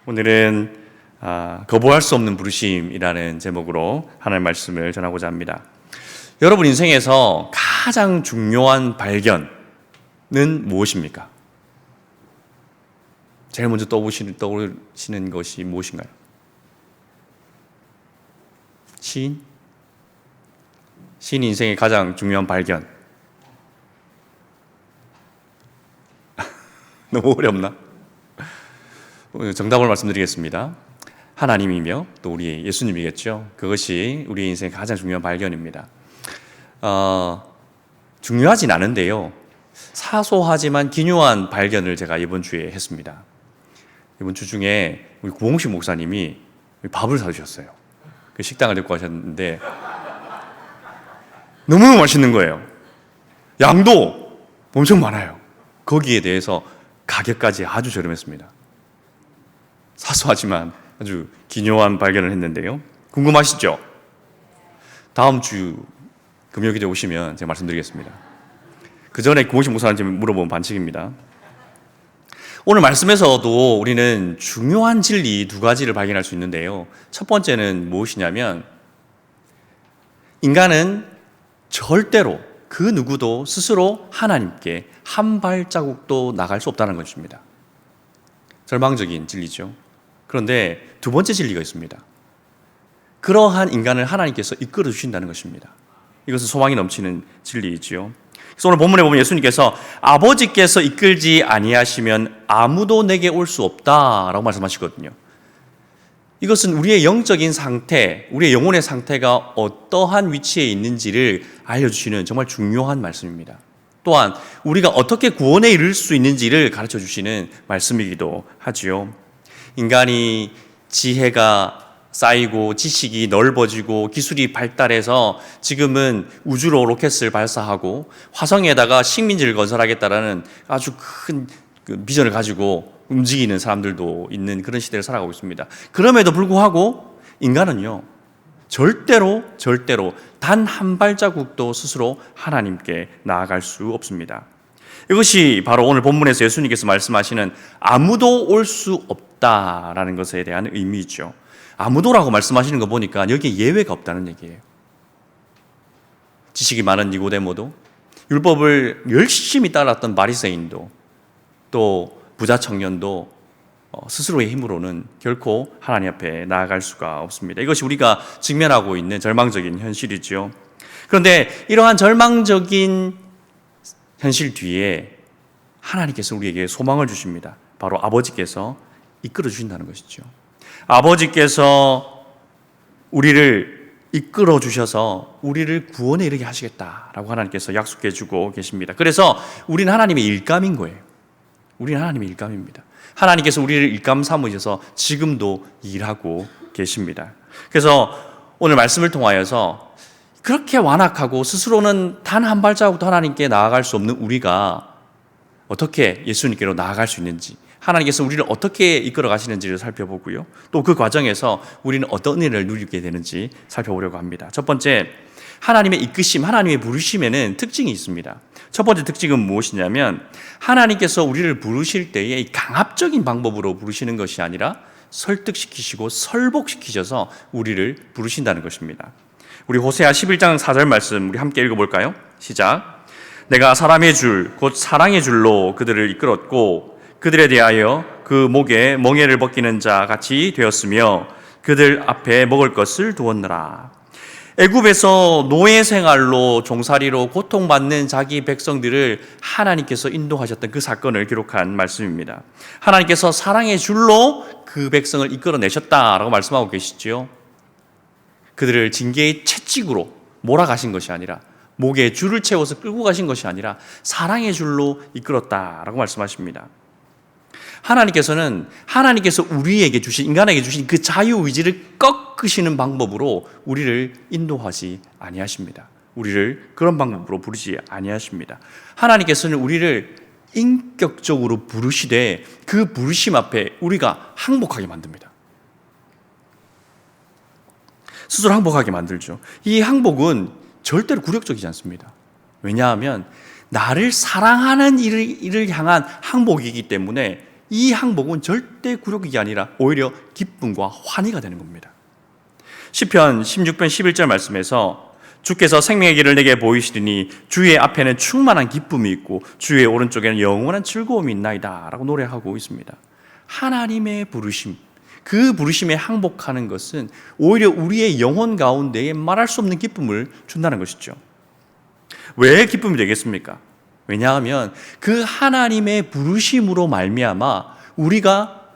오늘은 거부할 수 없는 부르심이라는 제목으로 하나님의 말씀을 전하고자 합니다. 여러분 인생에서 가장 중요한 발견은 무엇입니까? 제일 먼저 떠오르시는 것이 무엇인가요? 시인? 시인 인생의 가장 중요한 발견. 너무 어렵나? 정답을 말씀드리겠습니다. 하나님이며 또 우리 예수님이겠죠. 그것이 우리 인생의 가장 중요한 발견입니다. 중요하진 않은데요, 사소하지만 기묘한 발견을 제가 이번 주에 했습니다. 이번 주 중에 우리 구홍식 목사님이 밥을 사주셨어요. 그 식당을 데리고 가셨는데 너무 맛있는 거예요. 양도 엄청 많아요. 거기에 대해서 가격까지 아주 저렴했습니다. 사소하지만 아주 기묘한 발견을 했는데요, 궁금하시죠? 다음 주 금요일에 오시면 제가 말씀드리겠습니다. 그 전에 구홍식 목사님한테 물어본 반칙입니다. 오늘 말씀에서도 우리는 중요한 진리 두 가지를 발견할 수 있는데요, 첫 번째는 무엇이냐면 인간은 절대로 그 누구도 스스로 하나님께 한 발자국도 나갈 수 없다는 것입니다. 절망적인 진리죠. 그런데 두 번째 진리가 있습니다. 그러한 인간을 하나님께서 이끌어 주신다는 것입니다. 이것은 소망이 넘치는 진리이지요. 그래서 오늘 본문에 보면 예수님께서 아버지께서 이끌지 아니하시면 아무도 내게 올 수 없다라고 말씀하시거든요. 이것은 우리의 영적인 상태, 우리의 영혼의 상태가 어떠한 위치에 있는지를 알려주시는 정말 중요한 말씀입니다. 또한 우리가 어떻게 구원에 이를 수 있는지를 가르쳐 주시는 말씀이기도 하지요. 인간이 지혜가 쌓이고 지식이 넓어지고 기술이 발달해서 지금은 우주로 로켓을 발사하고 화성에다가 식민지를 건설하겠다라는 아주 큰 비전을 가지고 움직이는 사람들도 있는 그런 시대를 살아가고 있습니다. 그럼에도 불구하고 인간은요, 절대로 단 한 발자국도 스스로 하나님께 나아갈 수 없습니다. 이것이 바로 오늘 본문에서 예수님께서 말씀하시는 아무도 올 수 없다라는 것에 대한 의미죠. 아무도라고 말씀하시는 거 보니까 여기에 예외가 없다는 얘기예요. 지식이 많은 니고데모도, 율법을 열심히 따랐던 바리새인도, 또 부자 청년도 스스로의 힘으로는 결코 하나님 앞에 나아갈 수가 없습니다. 이것이 우리가 직면하고 있는 절망적인 현실이죠. 그런데 이러한 절망적인 현실 뒤에 하나님께서 우리에게 소망을 주십니다. 바로 아버지께서 이끌어 주신다는 것이죠. 아버지께서 우리를 이끌어 주셔서 우리를 구원에 이르게 하시겠다라고 하나님께서 약속해 주고 계십니다. 그래서 우리는 하나님의 일감인 거예요. 우리는 하나님의 일감입니다. 하나님께서 우리를 일감 삼으셔서 지금도 일하고 계십니다. 그래서 오늘 말씀을 통하여서 그렇게 완악하고 스스로는 단 한 발자국도 하나님께 나아갈 수 없는 우리가 어떻게 예수님께로 나아갈 수 있는지, 하나님께서 우리를 어떻게 이끌어 가시는지를 살펴보고요, 또 그 과정에서 우리는 어떤 일을 누리게 되는지 살펴보려고 합니다. 첫 번째, 하나님의 이끄심, 하나님의 부르심에는 특징이 있습니다. 첫 번째 특징은 무엇이냐면 하나님께서 우리를 부르실 때에 강압적인 방법으로 부르시는 것이 아니라 설득시키시고 설복시키셔서 우리를 부르신다는 것입니다. 우리 호세아 11장 4절 말씀 우리 함께 읽어볼까요? 시작. 내가 사람의 줄, 곧 사랑의 줄로 그들을 이끌었고 그들에 대하여 그 목에 멍에를 벗기는 자 같이 되었으며 그들 앞에 먹을 것을 두었느라. 애굽에서 노예 생활로 종살이로 고통받는 자기 백성들을 하나님께서 인도하셨던 그 사건을 기록한 말씀입니다. 하나님께서 사랑의 줄로 그 백성을 이끌어내셨다라고 말씀하고 계시죠. 그들을 징계의 채찍으로 몰아가신 것이 아니라, 목에 줄을 채워서 끌고 가신 것이 아니라 사랑의 줄로 이끌었다라고 말씀하십니다. 하나님께서 우리에게 주신, 인간에게 주신 그 자유의지를 꺾으시는 방법으로 우리를 인도하지 아니하십니다. 우리를 그런 방법으로 부르지 아니하십니다. 하나님께서는 우리를 인격적으로 부르시되 그 부르심 앞에 우리가 항복하게 만듭니다. 스스로 항복하게 만들죠. 이 항복은 절대로 굴욕적이지 않습니다. 왜냐하면 나를 사랑하는 이를 향한 항복이기 때문에 이 항복은 절대 굴욕이 아니라 오히려 기쁨과 환희가 되는 겁니다. 시편 16편 11절 말씀에서 주께서 생명의 길을 내게 보이시리니 주의 앞에는 충만한 기쁨이 있고 주의 오른쪽에는 영원한 즐거움이 있나이다 라고 노래하고 있습니다. 하나님의 부르심, 그 부르심에 항복하는 것은 오히려 우리의 영혼 가운데에 말할 수 없는 기쁨을 준다는 것이죠. 왜 기쁨이 되겠습니까? 왜냐하면 그 하나님의 부르심으로 말미암아 우리가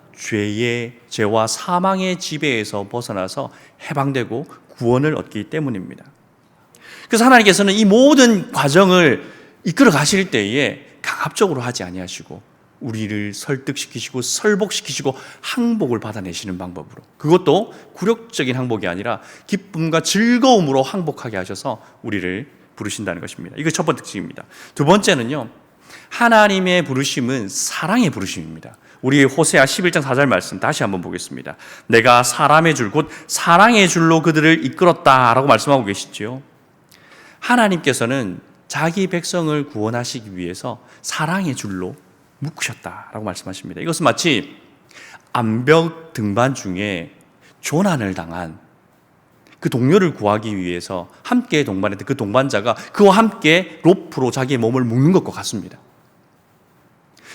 죄와 사망의 지배에서 벗어나서 해방되고 구원을 얻기 때문입니다. 그래서 하나님께서는 이 모든 과정을 이끌어 가실 때에 강압적으로 하지 아니하시고 우리를 설득시키시고 설복시키시고 항복을 받아내시는 방법으로, 그것도 굴욕적인 항복이 아니라 기쁨과 즐거움으로 항복하게 하셔서 우리를 부르신다는 것입니다. 이거 첫 번째 특징입니다. 두 번째는요, 하나님의 부르심은 사랑의 부르심입니다. 우리 호세아 11장 4절 말씀 다시 한번 보겠습니다. 내가 사람의 줄 곧 사랑의 줄로 그들을 이끌었다라고 말씀하고 계시지요. 하나님께서는 자기 백성을 구원하시기 위해서 사랑의 줄로 묶으셨다라고 말씀하십니다. 이것은 마치 암벽 등반 중에 조난을 당한 그 동료를 구하기 위해서 함께 동반했던 그 동반자가 그와 함께 로프로 자기의 몸을 묶는 것과 같습니다.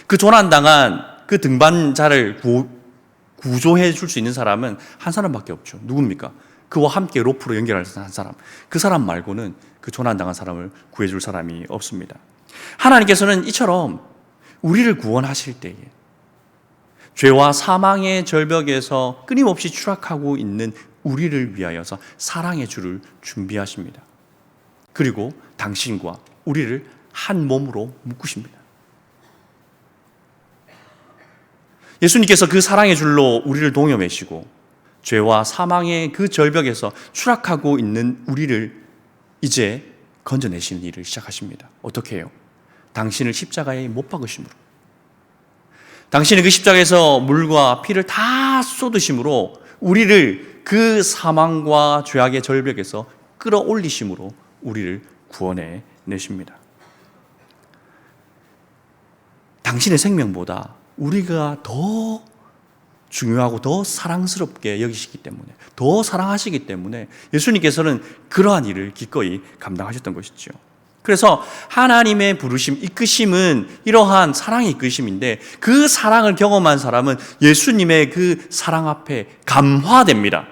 그 조난당한 그 등반자를 구조해 줄 수 있는 사람은 한 사람밖에 없죠. 누굽니까? 그와 함께 로프로 연결할 한 사람. 그 사람 말고는 그 조난당한 사람을 구해줄 사람이 없습니다. 하나님께서는 이처럼 우리를 구원하실 때에 죄와 사망의 절벽에서 끊임없이 추락하고 있는 우리를 위하여서 사랑의 줄을 준비하십니다. 그리고 당신과 우리를 한 몸으로 묶으십니다. 예수님께서 그 사랑의 줄로 우리를 동여매시고 죄와 사망의 그 절벽에서 추락하고 있는 우리를 이제 건져내시는 일을 시작하십니다. 어떻게 해요? 당신을 십자가에 못 박으심으로, 당신이 그 십자가에서 물과 피를 다 쏟으심으로 우리를 그 사망과 죄악의 절벽에서 끌어올리심으로 우리를 구원해 내십니다. 당신의 생명보다 우리가 더 중요하고 더 사랑스럽게 여기시기 때문에, 더 사랑하시기 때문에 예수님께서는 그러한 일을 기꺼이 감당하셨던 것이죠. 그래서 하나님의 부르심, 이끄심은 이러한 사랑의 이끄심인데 그 사랑을 경험한 사람은 예수님의 그 사랑 앞에 감화됩니다.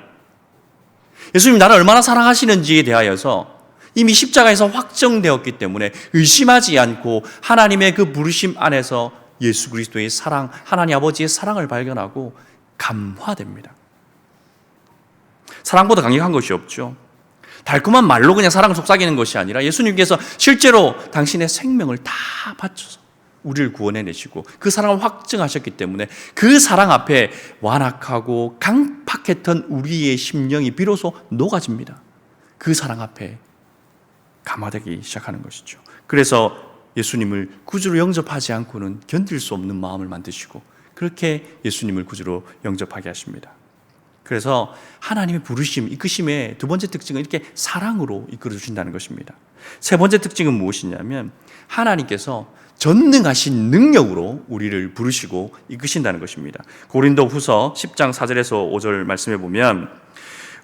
예수님이 나를 얼마나 사랑하시는지에 대하여서 이미 십자가에서 확정되었기 때문에 의심하지 않고 하나님의 그 부르심 안에서 예수 그리스도의 사랑, 하나님 아버지의 사랑을 발견하고 감화됩니다. 사랑보다 강력한 것이 없죠. 달콤한 말로 그냥 사랑을 속삭이는 것이 아니라 예수님께서 실제로 당신의 생명을 다 바쳐서 우리를 구원해내시고 그 사랑을 확증하셨기 때문에 그 사랑 앞에 완악하고 강팍했던 우리의 심령이 비로소 녹아집니다. 그 사랑 앞에 감화되기 시작하는 것이죠. 그래서 예수님을 구주로 영접하지 않고는 견딜 수 없는 마음을 만드시고 그렇게 예수님을 구주로 영접하게 하십니다. 그래서 하나님의 부르심, 이끄심의 두 번째 특징은 이렇게 사랑으로 이끌어 주신다는 것입니다. 세 번째 특징은 무엇이냐면 하나님께서 전능하신 능력으로 우리를 부르시고 이끄신다는 것입니다. 고린도후서 10장 4절에서 5절 말씀해 보면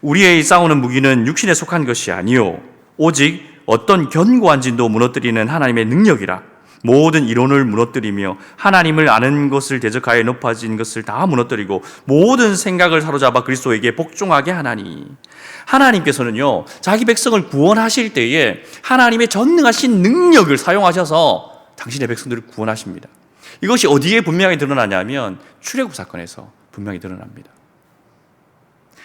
우리의 싸우는 무기는 육신에 속한 것이 아니요 오직 어떤 견고한 진도 무너뜨리는 하나님의 능력이라. 모든 이론을 무너뜨리며 하나님을 아는 것을 대적하여 높아진 것을 다 무너뜨리고 모든 생각을 사로잡아 그리스도에게 복종하게 하나니. 하나님께서는요, 자기 백성을 구원하실 때에 하나님의 전능하신 능력을 사용하셔서 당신의 백성들을 구원하십니다. 이것이 어디에 분명히 드러나냐면 출애굽 사건에서 분명히 드러납니다.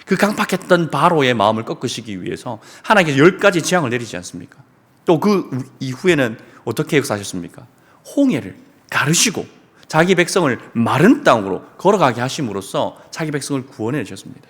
그 강팍했던 바로의 마음을 꺾으시기 위해서 하나님께서 10가지 재앙을 내리지 않습니까? 또 그 이후에는 어떻게 역사하셨습니까? 홍해를 가르시고 자기 백성을 마른 땅으로 걸어가게 하심으로써 자기 백성을 구원해 주셨습니다.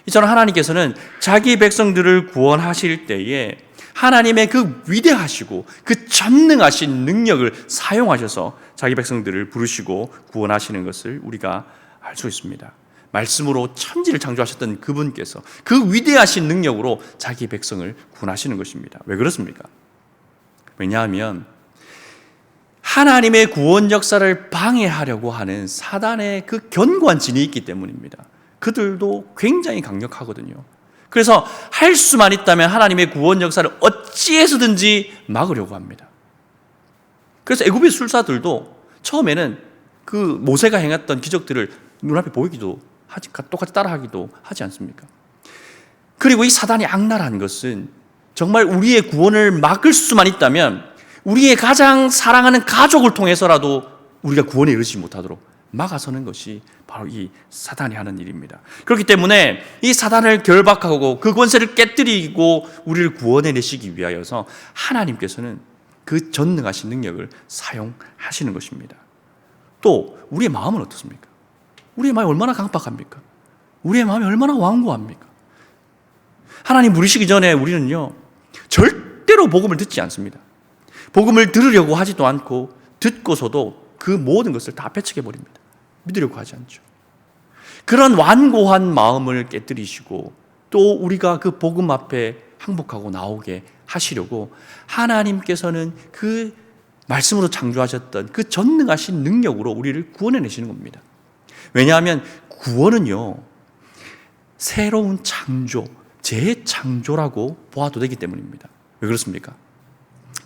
이처럼 하나님께서는 자기 백성들을 구원하실 때에 하나님의 그 위대하시고 그 전능하신 능력을 사용하셔서 자기 백성들을 부르시고 구원하시는 것을 우리가 알 수 있습니다. 말씀으로 천지를 창조하셨던 그분께서 그 위대하신 능력으로 자기 백성을 구원하시는 것입니다. 왜 그렇습니까? 왜냐하면 하나님의 구원 역사를 방해하려고 하는 사단의 그 견고한 진이 있기 때문입니다. 그들도 굉장히 강력하거든요. 그래서 할 수만 있다면 하나님의 구원 역사를 어찌해서든지 막으려고 합니다. 그래서 애굽의 술사들도 처음에는 그 모세가 행했던 기적들을 눈앞에 보이기도 하지, 똑같이 따라하기도 하지 않습니까? 그리고 이 사단이 악랄한 것은 정말 우리의 구원을 막을 수만 있다면 우리의 가장 사랑하는 가족을 통해서라도 우리가 구원에 이르지 못하도록 막아서는 것이 바로 이 사단이 하는 일입니다. 그렇기 때문에 이 사단을 결박하고 그 권세를 깨뜨리고 우리를 구원해 내시기 위하여서 하나님께서는 그 전능하신 능력을 사용하시는 것입니다. 또 우리의 마음은 어떻습니까? 우리의 마음이 얼마나 강박합니까? 우리의 마음이 얼마나 완고합니까? 하나님 부르시기 전에 우리는요, 절대로 복음을 듣지 않습니다. 복음을 들으려고 하지도 않고 듣고서도 그 모든 것을 다 배척해버립니다. 믿으려고 하지 않죠. 그런 완고한 마음을 깨뜨리시고 또 우리가 그 복음 앞에 항복하고 나오게 하시려고 하나님께서는 그 말씀으로 창조하셨던 그 전능하신 능력으로 우리를 구원해내시는 겁니다. 왜냐하면 구원은요, 새로운 창조, 재창조라고 보아도 되기 때문입니다. 왜 그렇습니까?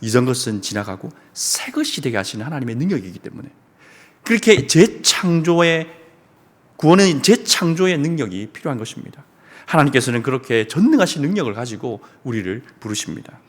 이전 것은 지나가고 새 것이 되게 하시는 하나님의 능력이기 때문에 그렇게 구원은 재창조의 능력이 필요한 것입니다. 하나님께서는 그렇게 전능하신 능력을 가지고 우리를 부르십니다.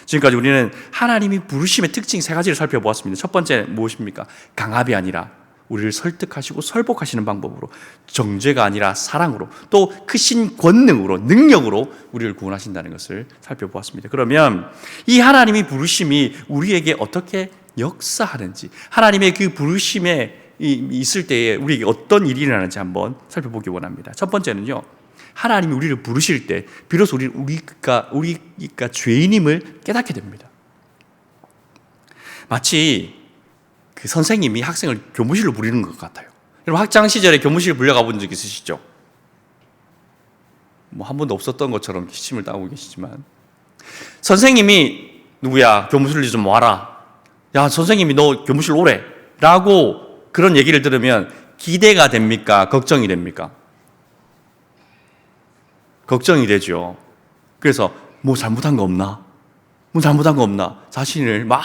지금까지 우리는 하나님이 부르심의 특징 세 가지를 살펴보았습니다. 첫 번째 무엇입니까? 강압이 아니라 우리를 설득하시고 설복하시는 방법으로, 정죄가 아니라 사랑으로, 또 크신 권능으로, 능력으로 우리를 구원하신다는 것을 살펴보았습니다. 그러면 이 하나님이 부르심이 우리에게 어떻게 역사하는지, 하나님의 그 부르심에 있을 때에 우리에게 어떤 일이 일어나는지 한번 살펴보기 원합니다. 첫 번째는요, 하나님이 우리를 부르실 때 비로소 우리가 죄인임을 깨닫게 됩니다. 마치 그 선생님이 학생을 교무실로 부르는 것 같아요. 여러분 학창 시절에 교무실 불려가 본 적 있으시죠? 뭐 한 번도 없었던 것처럼 기침을 따고 계시지만, 선생님이 누구야 교무실로 좀 와라, 야 선생님이 너 교무실 오래 라고 그런 얘기를 들으면 기대가 됩니까? 걱정이 됩니까? 걱정이 되죠. 그래서 뭐 잘못한 거 없나? 뭐 잘못한 거 없나? 자신을 막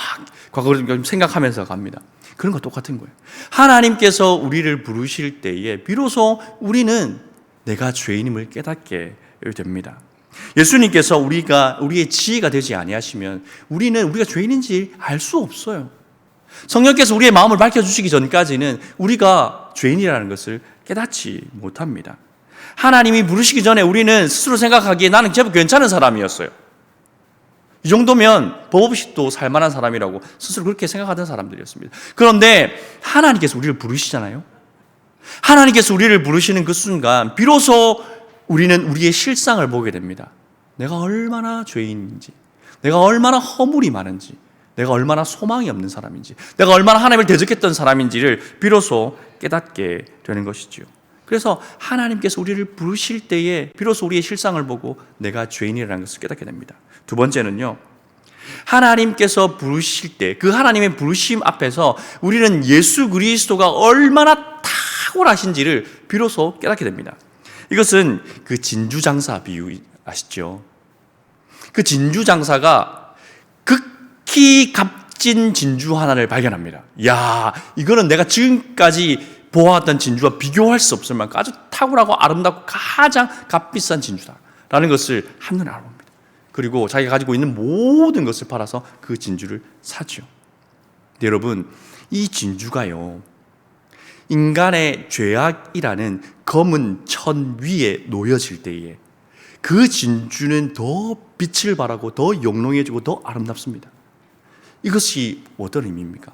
과거를 생각하면서 갑니다. 그런 거 똑같은 거예요. 하나님께서 우리를 부르실 때에 비로소 우리는 내가 죄인임을 깨닫게 됩니다. 예수님께서 우리의 지혜가 되지 아니하시면 우리가 죄인인지 알 수 없어요. 성령께서 우리의 마음을 밝혀주시기 전까지는 우리가 죄인이라는 것을 깨닫지 못합니다. 하나님이 부르시기 전에 우리는 스스로 생각하기에 나는 제법 괜찮은 사람이었어요. 이 정도면 법 없이 또 살만한 사람이라고 스스로 그렇게 생각하던 사람들이었습니다. 그런데 하나님께서 우리를 부르시잖아요. 하나님께서 우리를 부르시는 그 순간 비로소 우리는 우리의 실상을 보게 됩니다. 내가 얼마나 죄인인지, 내가 얼마나 허물이 많은지, 내가 얼마나 소망이 없는 사람인지, 내가 얼마나 하나님을 대적했던 사람인지를 비로소 깨닫게 되는 것이지요. 그래서 하나님께서 우리를 부르실 때에 비로소 우리의 실상을 보고 내가 죄인이라는 것을 깨닫게 됩니다. 두 번째는요, 하나님께서 부르실 때 그 하나님의 부르심 앞에서 우리는 예수 그리스도가 얼마나 탁월하신지를 비로소 깨닫게 됩니다. 이것은 그 진주장사 비유 아시죠? 그 진주장사가 극히 값진 진주 하나를 발견합니다. 야, 이거는 내가 지금까지 보아왔던 진주와 비교할 수 없을 만큼 아주 탁월하고 아름답고 가장 값비싼 진주다라는 것을 한눈에 알아봅니다. 그리고 자기가 가지고 있는 모든 것을 팔아서 그 진주를 사죠. 여러분, 이 진주가요, 인간의 죄악이라는 검은 천 위에 놓여질 때에 그 진주는 더 빛을 발하고 더 영롱해지고 더 아름답습니다. 이것이 어떤 의미입니까?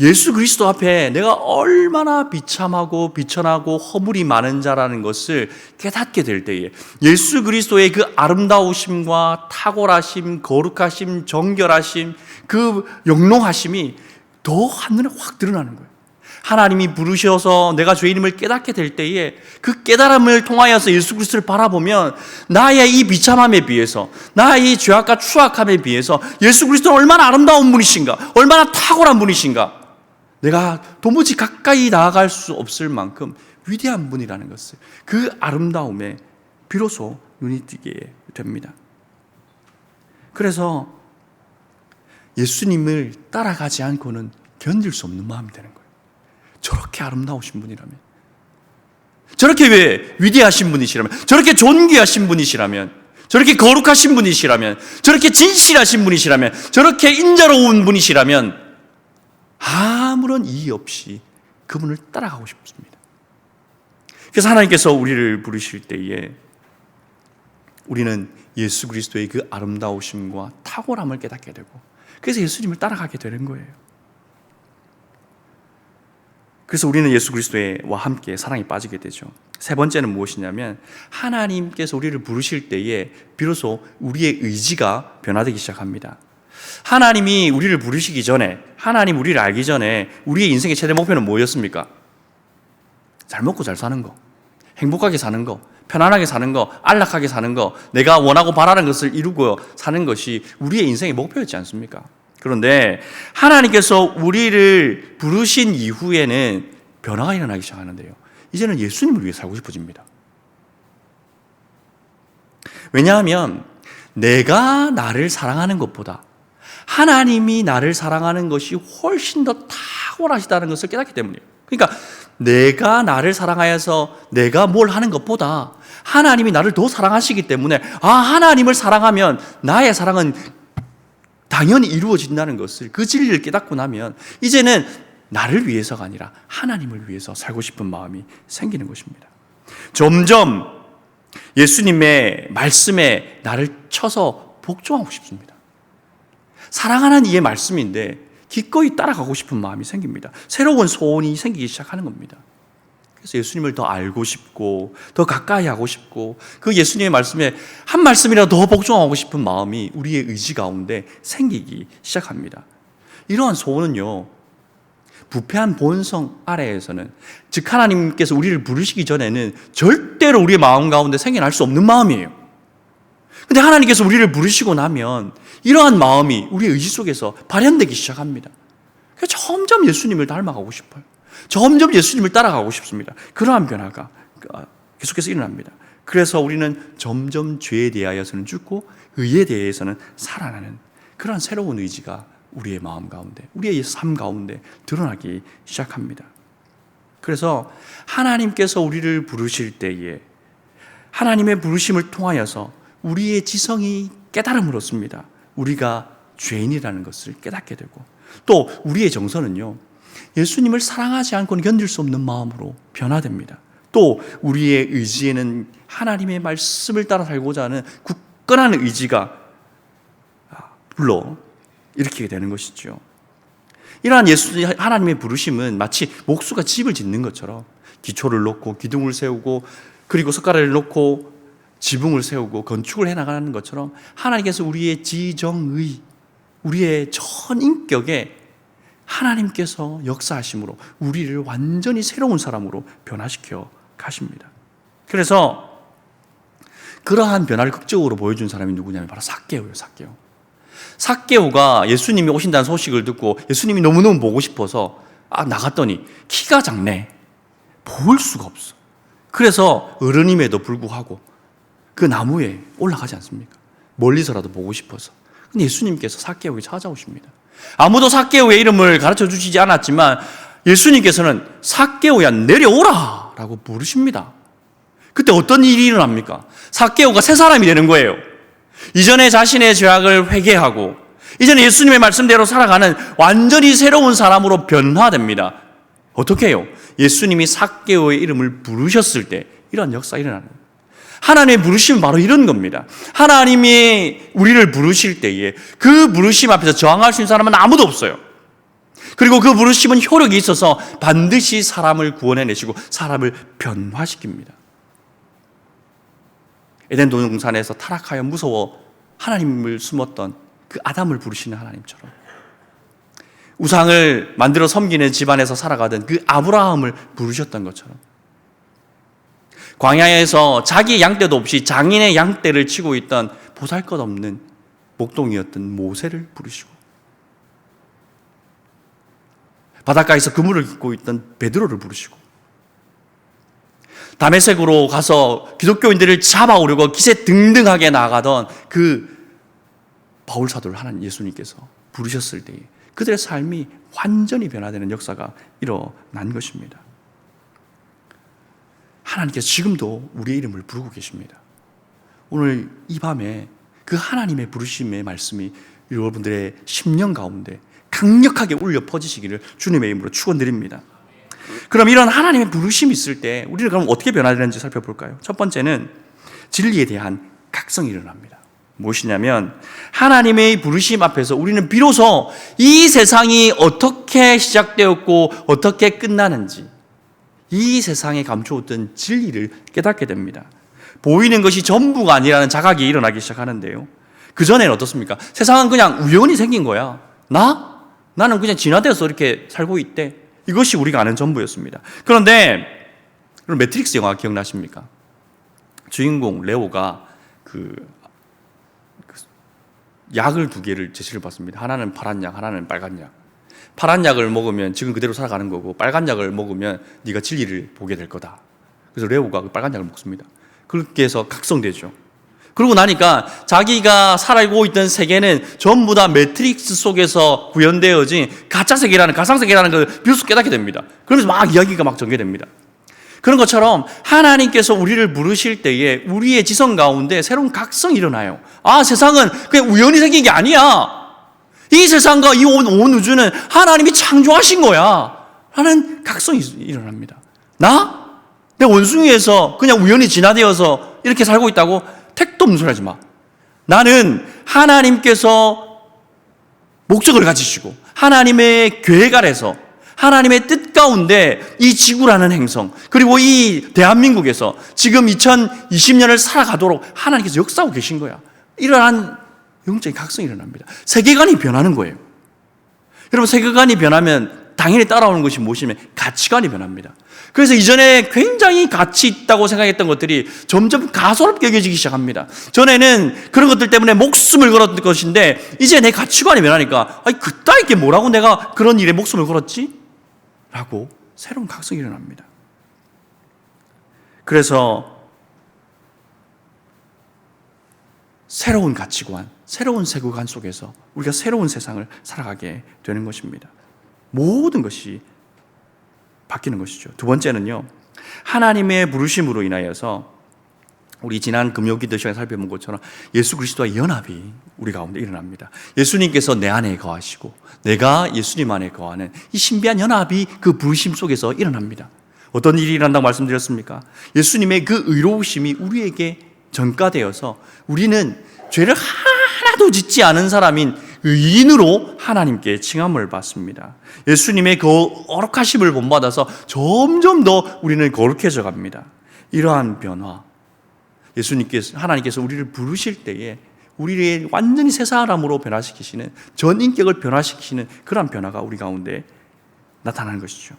예수 그리스도 앞에 내가 얼마나 비참하고 비천하고 허물이 많은 자라는 것을 깨닫게 될 때에 예수 그리스도의 그 아름다우심과 탁월하심, 거룩하심, 정결하심, 그 영롱하심이 더 한눈에 확 드러나는 거예요. 하나님이 부르셔서 내가 죄인임을 깨닫게 될 때에 그 깨달음을 통하여서 예수 그리스도를 바라보면 나의 이 비참함에 비해서, 나의 이 죄악과 추악함에 비해서 예수 그리스도는 얼마나 아름다운 분이신가, 얼마나 탁월한 분이신가, 내가 도무지 가까이 나아갈 수 없을 만큼 위대한 분이라는 것을, 그 아름다움에 비로소 눈이 띄게 됩니다. 그래서 예수님을 따라가지 않고는 견딜 수 없는 마음이 되는 거예요. 저렇게 아름다우신 분이라면, 저렇게 왜 위대하신 분이시라면, 저렇게 존귀하신 분이시라면, 저렇게 거룩하신 분이시라면, 저렇게 진실하신 분이시라면, 저렇게 인자로운 분이시라면 아무런 이의 없이 그분을 따라가고 싶습니다. 그래서 하나님께서 우리를 부르실 때에 우리는 예수 그리스도의 그 아름다우심과 탁월함을 깨닫게 되고, 그래서 예수님을 따라가게 되는 거예요. 그래서 우리는 예수 그리스도와 함께 사랑에 빠지게 되죠. 세 번째는 무엇이냐면, 하나님께서 우리를 부르실 때에 비로소 우리의 의지가 변화되기 시작합니다. 하나님이 우리를 부르시기 전에, 하나님 우리를 알기 전에 우리의 인생의 최대 목표는 뭐였습니까? 잘 먹고 잘 사는 거, 행복하게 사는 거, 편안하게 사는 거, 안락하게 사는 거, 내가 원하고 바라는 것을 이루고 사는 것이 우리의 인생의 목표였지 않습니까? 그런데 하나님께서 우리를 부르신 이후에는 변화가 일어나기 시작하는데요, 이제는 예수님을 위해 살고 싶어집니다. 왜냐하면 내가 나를 사랑하는 것보다 하나님이 나를 사랑하는 것이 훨씬 더 탁월하시다는 것을 깨닫기 때문이에요. 그러니까 내가 나를 사랑하여서 내가 뭘 하는 것보다 하나님이 나를 더 사랑하시기 때문에, 하나님을 사랑하면 나의 사랑은 당연히 이루어진다는 것을, 그 진리를 깨닫고 나면 이제는 나를 위해서가 아니라 하나님을 위해서 살고 싶은 마음이 생기는 것입니다. 점점 예수님의 말씀에 나를 쳐서 복종하고 싶습니다. 사랑하는 이의 말씀인데 기꺼이 따라가고 싶은 마음이 생깁니다. 새로운 소원이 생기기 시작하는 겁니다. 그래서 예수님을 더 알고 싶고 더 가까이 하고 싶고, 그 예수님의 말씀에 한 말씀이라도 더 복종하고 싶은 마음이 우리의 의지 가운데 생기기 시작합니다. 이러한 소원은요, 부패한 본성 아래에서는, 즉 하나님께서 우리를 부르시기 전에는 절대로 우리의 마음 가운데 생겨날 수 없는 마음이에요. 근데 하나님께서 우리를 부르시고 나면 이러한 마음이 우리의 의지 속에서 발현되기 시작합니다. 그래서 점점 예수님을 닮아가고 싶어요. 점점 예수님을 따라가고 싶습니다. 그러한 변화가 계속해서 일어납니다. 그래서 우리는 점점 죄에 대하여서는 죽고 의에 대해서는 살아나는 그러한 새로운 의지가 우리의 마음 가운데, 우리의 삶 가운데 드러나기 시작합니다. 그래서 하나님께서 우리를 부르실 때에 하나님의 부르심을 통하여서 우리의 지성이 깨달음을 얻습니다. 우리가 죄인이라는 것을 깨닫게 되고, 또 우리의 정서는요, 예수님을 사랑하지 않고는 견딜 수 없는 마음으로 변화됩니다. 또 우리의 의지에는 하나님의 말씀을 따라 살고자 하는 굳건한 의지가 불러 일으키게 되는 것이죠. 이러한 하나님의 부르심은 마치 목수가 집을 짓는 것처럼 기초를 놓고 기둥을 세우고 그리고 석가래를 놓고 지붕을 세우고 건축을 해나가는 것처럼, 하나님께서 우리의 지정의, 우리의 전 인격에 하나님께서 역사하심으로 우리를 완전히 새로운 사람으로 변화시켜 가십니다. 그래서 그러한 변화를 극적으로 보여준 사람이 누구냐면 바로 삭개오예요. 삭개오가 예수님이 오신다는 소식을 듣고 예수님이 너무너무 보고 싶어서 나갔더니 키가 작네, 볼 수가 없어. 그래서 어른임에도 불구하고 그 나무에 올라가지 않습니까? 멀리서라도 보고 싶어서. 근데 예수님께서 삭개오에게 찾아오십니다. 아무도 삭개오의 이름을 가르쳐 주시지 않았지만 예수님께서는 삭개오야 내려오라 라고 부르십니다. 그때 어떤 일이 일어납니까? 삭개오가 새 사람이 되는 거예요. 이전에 자신의 죄악을 회개하고 이제는 예수님의 말씀대로 살아가는 완전히 새로운 사람으로 변화됩니다. 어떻게 해요? 예수님이 삭개오의 이름을 부르셨을 때 이런 역사가 일어나는 거예요. 하나님의 부르심은 바로 이런 겁니다. 하나님이 우리를 부르실 때에 그 부르심 앞에서 저항할 수 있는 사람은 아무도 없어요. 그리고 그 부르심은 효력이 있어서 반드시 사람을 구원해내시고 사람을 변화시킵니다. 에덴 동산에서 타락하여 무서워 하나님을 숨었던 그 아담을 부르시는 하나님처럼 우상을 만들어 섬기는 집안에서 살아가던 그 아브라함을 부르셨던 것처럼, 광야에서 자기의 양떼도 없이 장인의 양떼를 치고 있던 보잘것없는 목동이었던 모세를 부르시고, 바닷가에서 그물을 깃고 있던 베드로를 부르시고, 다메섹으로 가서 기독교인들을 잡아오려고 기세등등하게 나가던 그 바울 사도를 하나님 예수님께서 부르셨을 때에 그들의 삶이 완전히 변화되는 역사가 일어난 것입니다. 하나님께서 지금도 우리의 이름을 부르고 계십니다. 오늘 이 밤에 그 하나님의 부르심의 말씀이 여러분들의 심령 가운데 강력하게 울려 퍼지시기를 주님의 이름으로 축원드립니다. 그럼 이런 하나님의 부르심이 있을 때 우리는 그럼 어떻게 변화되는지 살펴볼까요? 첫 번째는 진리에 대한 각성이 일어납니다. 무엇이냐면 하나님의 부르심 앞에서 우리는 비로소 이 세상이 어떻게 시작되었고 어떻게 끝나는지, 이 세상에 감추었던 진리를 깨닫게 됩니다. 보이는 것이 전부가 아니라는 자각이 일어나기 시작하는데요, 그전에는 어떻습니까? 세상은 그냥 우연히 생긴 거야. 나는 그냥 진화되어서 이렇게 살고 있대. 이것이 우리가 아는 전부였습니다. 그런데 매트릭스 영화 기억나십니까? 주인공 레오가 약을 두 개를 제시를 받습니다. 하나는 파란 약, 하나는 빨간 약. 파란 약을 먹으면 지금 그대로 살아가는 거고, 빨간 약을 먹으면 네가 진리를 보게 될 거다. 그래서 레오가 그 빨간 약을 먹습니다. 그렇게 해서 각성되죠. 그러고 나니까 자기가 살고 있던 세계는 전부 다 매트릭스 속에서 구현되어진 가짜 세계라는, 가상 세계라는 걸 비로소 깨닫게 됩니다. 그러면서 막 이야기가 막 전개됩니다. 그런 것처럼 하나님께서 우리를 부르실 때에 우리의 지성 가운데 새로운 각성이 일어나요. 아, 세상은 그냥 우연히 생긴 게 아니야. 이 세상과 이 온 우주는 하나님이 창조하신 거야 하는 각성이 일어납니다. 내 원숭이에서 그냥 우연히 진화되어서 이렇게 살고 있다고? 택도 없는 소리 하지 마. 나는 하나님께서 목적을 가지시고 하나님의 계획 아래서 하나님의 뜻 가운데 이 지구라는 행성, 그리고 이 대한민국에서 지금 2020년을 살아가도록 하나님께서 역사하고 계신 거야. 이러한 영적인 각성이 일어납니다. 세계관이 변하는 거예요. 여러분, 세계관이 변하면 당연히 따라오는 것이 무엇이냐면 가치관이 변합니다. 그래서 이전에 굉장히 가치 있다고 생각했던 것들이 점점 가소롭게 여겨지기 시작합니다. 전에는 그런 것들 때문에 목숨을 걸었던 것인데 이제 내 가치관이 변하니까 그따위 게 뭐라고 내가 그런 일에 목숨을 걸었지? 라고 새로운 각성이 일어납니다. 그래서 새로운 가치관, 새로운 세계관 속에서 우리가 새로운 세상을 살아가게 되는 것입니다. 모든 것이 바뀌는 것이죠. 두 번째는요, 하나님의 부르심으로 인하여서 우리 지난 금요기도 시간에 살펴본 것처럼 예수 그리스도와 연합이 우리 가운데 일어납니다. 예수님께서 내 안에 거하시고 내가 예수님 안에 거하는 이 신비한 연합이 그 부르심 속에서 일어납니다. 어떤 일이 일어난다고 말씀드렸습니까? 예수님의 그 의로우심이 우리에게 전가되어서 우리는 죄를 하나도 짓지 않은 사람인 의인으로 하나님께 칭함을 받습니다. 예수님의 그 거룩하심을 본받아서 점점 더 우리는 거룩해져 갑니다. 이러한 변화, 하나님께서 우리를 부르실 때에 우리를 완전히 새 사람으로 변화시키시는, 전 인격을 변화시키시는 그러한 변화가 우리 가운데 나타나는 것이죠.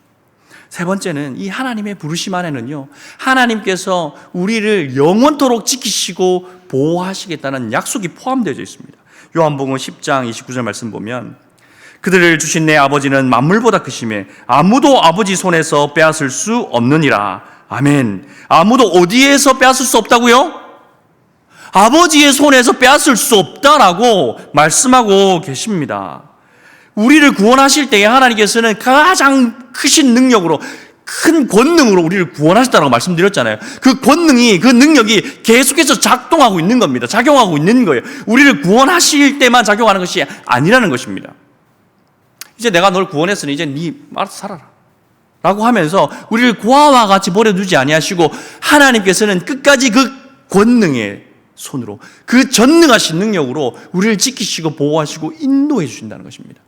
세 번째는 이 하나님의 부르심 안에는요, 하나님께서 우리를 영원토록 지키시고 보호하시겠다는 약속이 포함되어 있습니다. 요한복음 10장 29절 말씀 보면, 그들을 주신 내 아버지는 만물보다 크심에 아무도 아버지 손에서 빼앗을 수 없느니라. 아멘. 아무도 어디에서 빼앗을 수 없다고요? 아버지의 손에서 빼앗을 수 없다라고 말씀하고 계십니다. 우리를 구원하실 때에 하나님께서는 가장 크신 능력으로, 큰 권능으로 우리를 구원하셨다고 말씀드렸잖아요. 그 권능이, 그 능력이 계속해서 작동하고 있는 겁니다. 작용하고 있는 거예요. 우리를 구원하실 때만 작용하는 것이 아니라는 것입니다. 이제 내가 널 구원했으니 이제 네 알아서 살아라 라고 하면서 우리를 고아와 같이 버려두지 아니하시고, 하나님께서는 끝까지 그 권능의 손으로, 그 전능하신 능력으로 우리를 지키시고 보호하시고 인도해 주신다는 것입니다.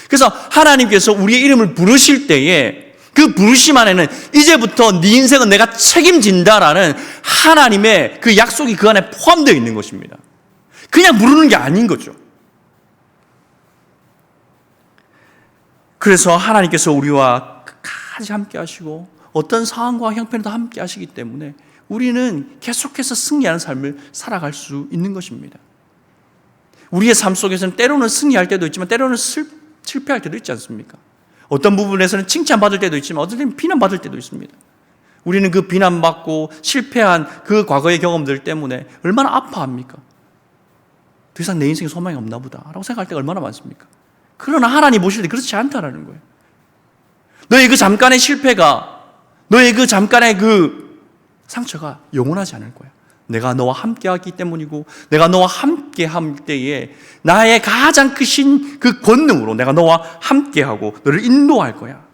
그래서 하나님께서 우리의 이름을 부르실 때에 그 부르심 안에는 이제부터 네 인생은 내가 책임진다라는 하나님의 그 약속이 그 안에 포함되어 있는 것입니다. 그냥 부르는 게 아닌 거죠. 그래서 하나님께서 우리와 끝까지 함께 하시고 어떤 상황과 형편에도 함께 하시기 때문에 우리는 계속해서 승리하는 삶을 살아갈 수 있는 것입니다. 우리의 삶 속에서는 때로는 승리할 때도 있지만 때로는 실패할 때도 있지 않습니까? 어떤 부분에서는 칭찬받을 때도 있지만 어떤 때는 비난받을 때도 있습니다. 우리는 그 비난받고 실패한 그 과거의 경험들 때문에 얼마나 아파합니까? 더 이상 내 인생에 소망이 없나 보다 라고 생각할 때가 얼마나 많습니까? 그러나 하나님 보실 때 그렇지 않다라는 거예요. 너의 그 잠깐의 실패가, 너의 그 잠깐의 그 상처가 영원하지 않을 거야. 내가 너와 함께 하기 때문이고 내가 너와 함께 할 때에 나의 가장 크신 그 권능으로 내가 너와 함께 하고 너를 인도할 거야.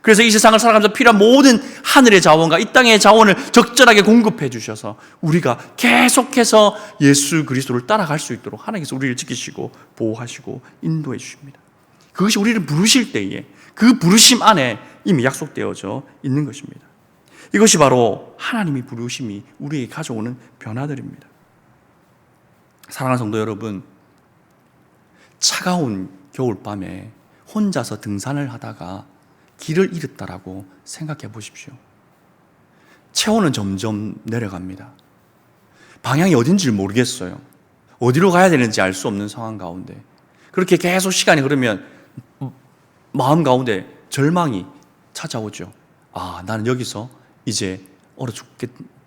그래서 이 세상을 살아가면서 필요한 모든 하늘의 자원과 이 땅의 자원을 적절하게 공급해 주셔서 우리가 계속해서 예수 그리스도를 따라갈 수 있도록 하나님께서 우리를 지키시고 보호하시고 인도해 주십니다. 그것이 우리를 부르실 때에 그 부르심 안에 이미 약속되어져 있는 것입니다. 이것이 바로 하나님의 부르심이 우리에게 가져오는 변화들입니다. 사랑하는 성도 여러분, 차가운 겨울밤에 혼자서 등산을 하다가 길을 잃었다라고 생각해 보십시오. 체온은 점점 내려갑니다. 방향이 어딘지 모르겠어요. 어디로 가야 되는지 알 수 없는 상황 가운데 그렇게 계속 시간이 흐르면 마음 가운데 절망이 찾아오죠. 아, 나는 여기서 이제 얼어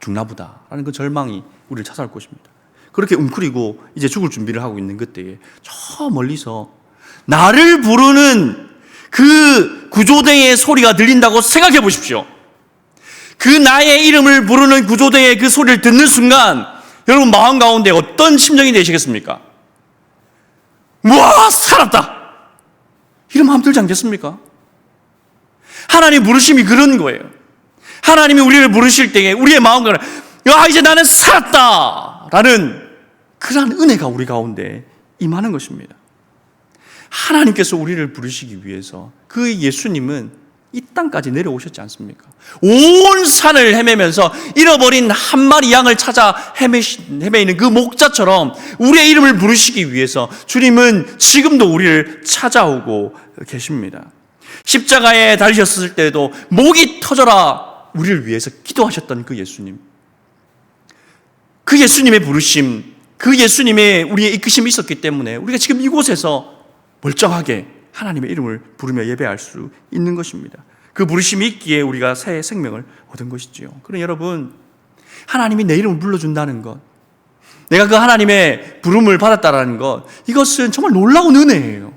죽나 보다 라는 그 절망이 우리를 찾아올 것입니다. 그렇게 웅크리고 이제 죽을 준비를 하고 있는 그때에 저 멀리서 나를 부르는 그 구조대의 소리가 들린다고 생각해 보십시오. 그 나의 이름을 부르는 구조대의 그 소리를 듣는 순간 여러분 마음 가운데 어떤 심정이 되시겠습니까? 우와, 살았다! 이런 마음 들지 않겠습니까? 하나님 부르심이 그런 거예요. 하나님이 우리를 부르실 때에 우리의 마음 가운데 야, 이제 나는 살았다! 라는 그러한 은혜가 우리 가운데 임하는 것입니다. 하나님께서 우리를 부르시기 위해서 그 예수님은 이 땅까지 내려오셨지 않습니까? 온 산을 헤매면서 잃어버린 한 마리 양을 찾아 헤매이는 그 목자처럼 우리의 이름을 부르시기 위해서 주님은 지금도 우리를 찾아오고 계십니다. 십자가에 달리셨을 때도 목이 터져라 우리를 위해서 기도하셨던 그 예수님, 그 예수님의 부르심, 그 예수님의 우리의 이끄심이 있었기 때문에 우리가 지금 이곳에서 멀쩡하게 하나님의 이름을 부르며 예배할 수 있는 것입니다. 그 부르심이 있기에 우리가 새 생명을 얻은 것이지요. 그러나 여러분, 하나님이 내 이름을 불러준다는 것, 내가 그 하나님의 부름을 받았다는 것, 이것은 정말 놀라운 은혜예요.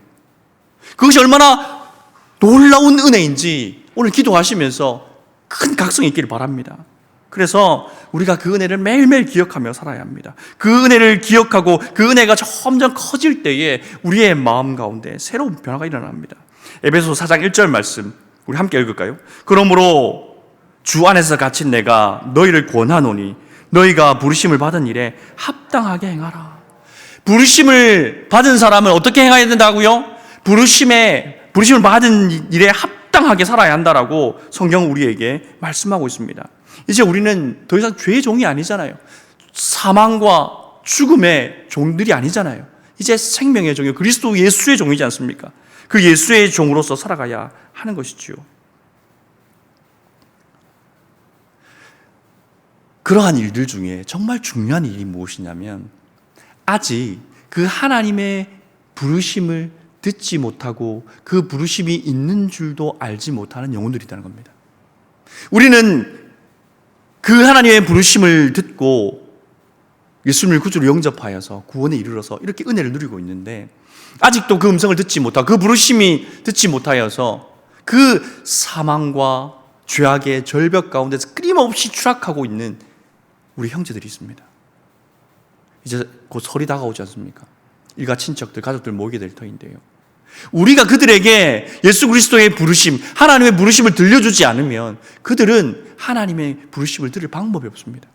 그것이 얼마나 놀라운 은혜인지 오늘 기도하시면서 큰 각성이 있기를 바랍니다. 그래서 우리가 그 은혜를 매일매일 기억하며 살아야 합니다. 그 은혜를 기억하고 그 은혜가 점점 커질 때에 우리의 마음 가운데 새로운 변화가 일어납니다. 에베소서 4장 1절 말씀 우리 함께 읽을까요? 그러므로 주 안에서 갇힌 내가 너희를 권하노니 너희가 부르심을 받은 일에 합당하게 행하라. 부르심을 받은 사람은 어떻게 행해야 된다고요? 부르심을 받은 일에 합당하게 살아야 한다라고 성경은 우리에게 말씀하고 있습니다. 이제 우리는 더 이상 죄의 종이 아니잖아요. 사망과 죽음의 종들이 아니잖아요. 이제 생명의 종이요, 그리스도 예수의 종이지 않습니까? 그 예수의 종으로서 살아가야 하는 것이지요. 그러한 일들 중에 정말 중요한 일이 무엇이냐면 아직 그 하나님의 부르심을 듣지 못하고 그 부르심이 있는 줄도 알지 못하는 영혼들이 있다는 겁니다. 우리는 그 하나님의 부르심을 듣고 예수님을 구주로 영접하여서 구원에 이르러서 이렇게 은혜를 누리고 있는데 아직도 그 음성을 듣지 못하고 그 부르심이 듣지 못하여서 그 사망과 죄악의 절벽 가운데서 끊임없이 추락하고 있는 우리 형제들이 있습니다. 이제 곧 설이 다가오지 않습니까? 일가 친척들, 가족들 모이게 될 터인데요. 우리가 그들에게 예수 그리스도의 부르심, 하나님의 부르심을 들려주지 않으면 그들은 하나님의 부르심을 들을 방법이 없습니다.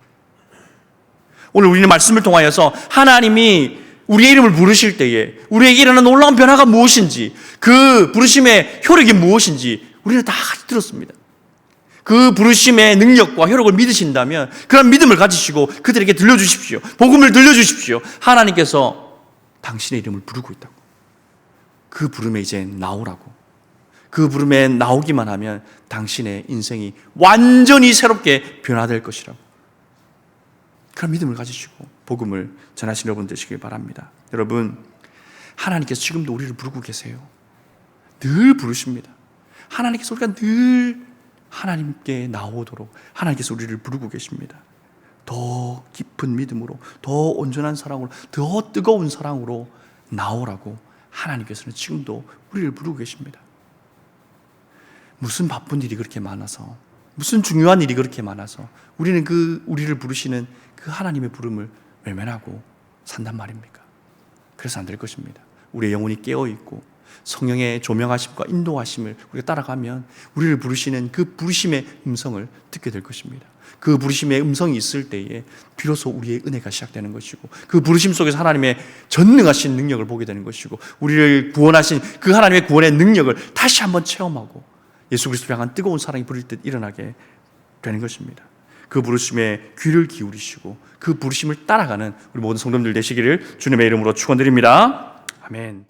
오늘 우리는 말씀을 통하여서 하나님이 우리의 이름을 부르실 때에 우리에게 일어나는 놀라운 변화가 무엇인지, 그 부르심의 효력이 무엇인지 우리는 다 같이 들었습니다. 그 부르심의 능력과 효력을 믿으신다면 그런 믿음을 가지시고 그들에게 들려주십시오. 복음을 들려주십시오. 하나님께서 당신의 이름을 부르고 있다고, 그 부름에 이제 나오라고, 그 부름에 나오기만 하면 당신의 인생이 완전히 새롭게 변화될 것이라고. 그런 믿음을 가지시고 복음을 전하시는 여러분 되시길 바랍니다. 여러분, 하나님께서 지금도 우리를 부르고 계세요. 늘 부르십니다. 하나님께서 우리가 늘 하나님께 나오도록 하나님께서 우리를 부르고 계십니다. 더 깊은 믿음으로, 더 온전한 사랑으로, 더 뜨거운 사랑으로 나오라고 하나님께서는 지금도 우리를 부르고 계십니다. 무슨 바쁜 일이 그렇게 많아서, 무슨 중요한 일이 그렇게 많아서 우리는 우리를 부르시는 그 하나님의 부름을 외면하고 산단 말입니까? 그래서 안 될 것입니다. 우리의 영혼이 깨어있고 성령의 조명하심과 인도하심을 우리가 따라가면 우리를 부르시는 그 부르심의 음성을 듣게 될 것입니다. 그 부르심의 음성이 있을 때에 비로소 우리의 은혜가 시작되는 것이고, 그 부르심 속에서 하나님의 전능하신 능력을 보게 되는 것이고, 우리를 구원하신 그 하나님의 구원의 능력을 다시 한번 체험하고 예수 그리스도를 향한 뜨거운 사랑이 부릴 듯 일어나게 되는 것입니다. 그 부르심에 귀를 기울이시고 그 부르심을 따라가는 우리 모든 성도님들 되시기를 주님의 이름으로 축원드립니다. 아멘.